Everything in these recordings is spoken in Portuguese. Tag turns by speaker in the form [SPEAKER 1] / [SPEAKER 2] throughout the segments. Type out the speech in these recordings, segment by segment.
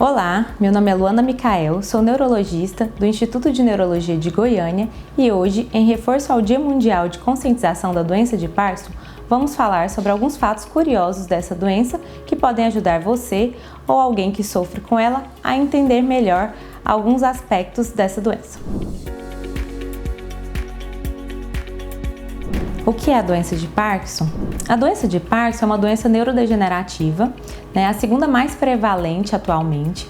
[SPEAKER 1] Olá, meu nome é Luana Micael, sou neurologista do Instituto de Neurologia de Goiânia e hoje, em reforço ao Dia Mundial de Conscientização da Doença de Parkinson, vamos falar sobre alguns fatos curiosos dessa doença que podem ajudar você ou alguém que sofre com ela a entender melhor alguns aspectos dessa doença. O que é a doença de Parkinson? A doença de Parkinson é uma doença neurodegenerativa, a segunda mais prevalente atualmente.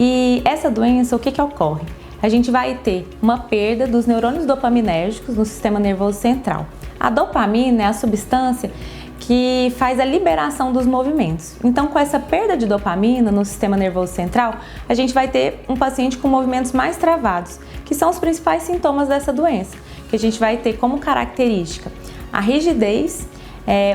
[SPEAKER 1] E essa doença, o que ocorre? A gente vai ter uma perda dos neurônios dopaminérgicos no sistema nervoso central. A dopamina é a substância que faz a liberação dos movimentos. Então, com essa perda de dopamina no sistema nervoso central, a gente vai ter um paciente com movimentos mais travados, que são os principais sintomas dessa doença, que a gente vai ter como característica a rigidez,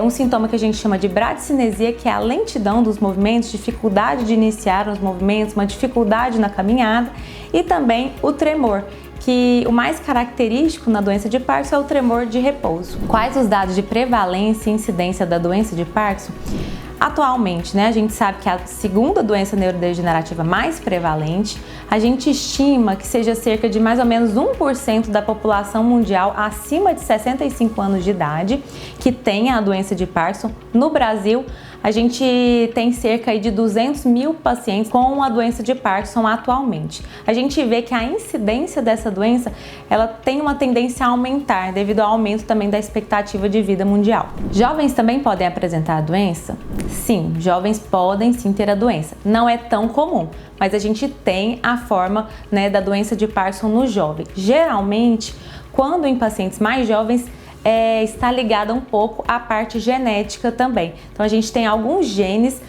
[SPEAKER 1] um sintoma que a gente chama de bradicinesia, que é a lentidão dos movimentos, dificuldade de iniciar os movimentos, uma dificuldade na caminhada, e também o tremor, que o mais característico na doença de Parkinson é o tremor de repouso. Quais os dados de prevalência e incidência da doença de Parkinson? Atualmente, a gente sabe que é a segunda doença neurodegenerativa mais prevalente. A gente estima que seja cerca de mais ou menos 1% da população mundial acima de 65 anos de idade que tenha a doença de Parkinson. No Brasil, a gente tem cerca de 200 mil pacientes com a doença de Parkinson atualmente. A gente vê que a incidência dessa doença, ela tem uma tendência a aumentar devido ao aumento também da expectativa de vida mundial. Jovens também podem apresentar a doença? Sim, jovens podem sim ter a doença. Não é tão comum, mas a gente tem a forma da doença de Parkinson no jovem. Geralmente, quando em pacientes mais jovens, está ligada um pouco à parte genética também. Então a gente tem alguns genes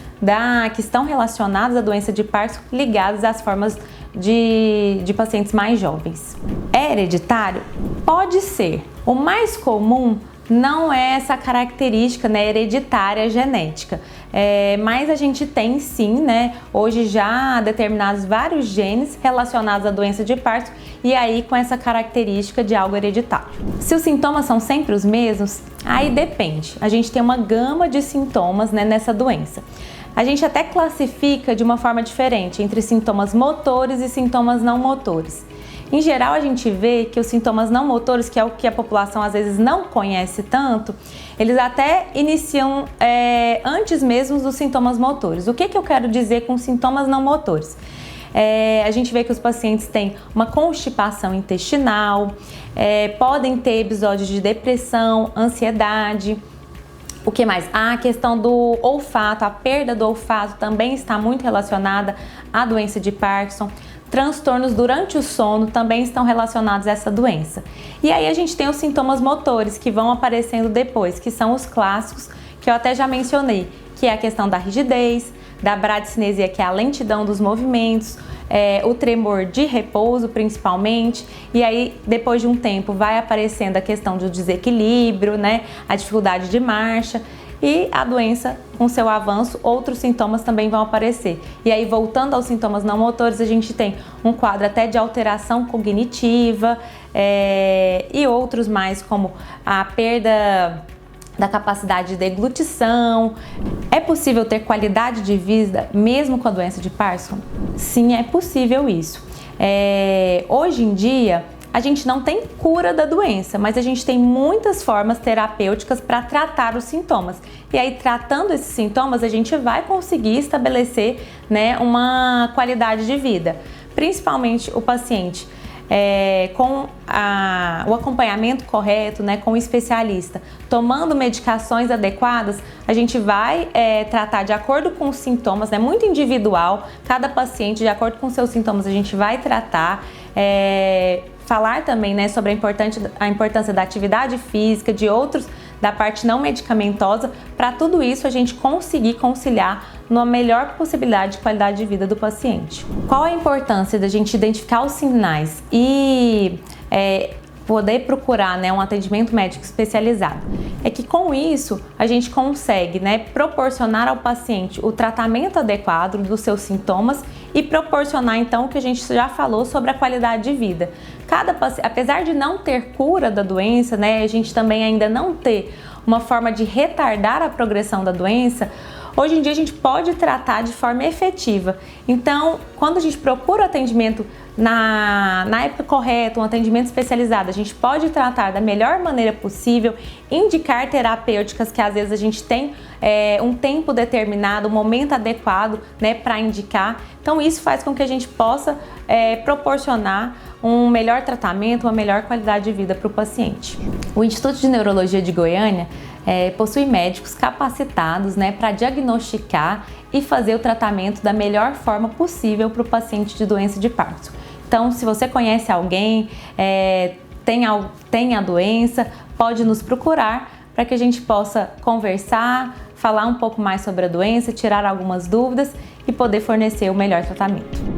[SPEAKER 1] que estão relacionados à doença de Parkinson ligados às formas de pacientes mais jovens. É hereditário? Pode ser. O mais comum não é essa característica hereditária genética, mas a gente tem sim, hoje já determinados vários genes relacionados à doença de Parkinson e aí com essa característica de algo hereditário. Se os sintomas são sempre os mesmos, aí depende. A gente tem uma gama de sintomas nessa doença. A gente até classifica de uma forma diferente entre sintomas motores e sintomas não motores. Em geral, a gente vê que os sintomas não motores, que é o que a população às vezes não conhece tanto, eles até iniciam antes mesmo dos sintomas motores. O que eu quero dizer com sintomas não motores? A gente vê que os pacientes têm uma constipação intestinal, podem ter episódios de depressão, ansiedade. O que mais? A questão do olfato, a perda do olfato também está muito relacionada à doença de Parkinson. Transtornos durante o sono também estão relacionados a essa doença. E aí a gente tem os sintomas motores que vão aparecendo depois, que são os clássicos, que eu até já mencionei, que é a questão da rigidez, da bradicinesia, que é a lentidão dos movimentos, o tremor de repouso principalmente, e aí depois de um tempo vai aparecendo a questão do desequilíbrio, a dificuldade de marcha. E a doença, com seu avanço, outros sintomas também vão aparecer. E aí, voltando aos sintomas não motores, a gente tem um quadro até de alteração cognitiva e outros mais, como a perda da capacidade de deglutição. É possível ter qualidade de vida mesmo com a doença de Parkinson? Sim, é possível isso. Hoje em dia, a gente não tem cura da doença, mas a gente tem muitas formas terapêuticas para tratar os sintomas. E aí, tratando esses sintomas, a gente vai conseguir estabelecer uma qualidade de vida. Principalmente o paciente com o acompanhamento correto, com o especialista, tomando medicações adequadas, a gente vai tratar de acordo com os sintomas, muito individual, cada paciente, de acordo com seus sintomas, a gente vai tratar. Falar também sobre a importância da atividade física, de outros, da parte não medicamentosa, para tudo isso a gente conseguir conciliar numa melhor possibilidade de qualidade de vida do paciente. Qual a importância da gente identificar os sinais e poder procurar um atendimento médico especializado? É que com isso a gente consegue proporcionar ao paciente o tratamento adequado dos seus sintomas e proporcionar então o que a gente já falou sobre a qualidade de vida. Cada paciente, apesar de não ter cura da doença, a gente também ainda não ter uma forma de retardar a progressão da doença, hoje em dia a gente pode tratar de forma efetiva. Então, quando a gente procura o atendimento na época correta, um atendimento especializado, a gente pode tratar da melhor maneira possível, indicar terapêuticas que às vezes a gente tem um tempo determinado, um momento adequado, né, para indicar. Então isso faz com que a gente possa proporcionar um melhor tratamento, uma melhor qualidade de vida para o paciente. O Instituto de Neurologia de Goiânia possui médicos capacitados, né, para diagnosticar e fazer o tratamento da melhor forma possível para o paciente de doença de Parkinson. Então, se você conhece alguém, tem a doença, pode nos procurar para que a gente possa conversar, falar um pouco mais sobre a doença, tirar algumas dúvidas e poder fornecer o melhor tratamento.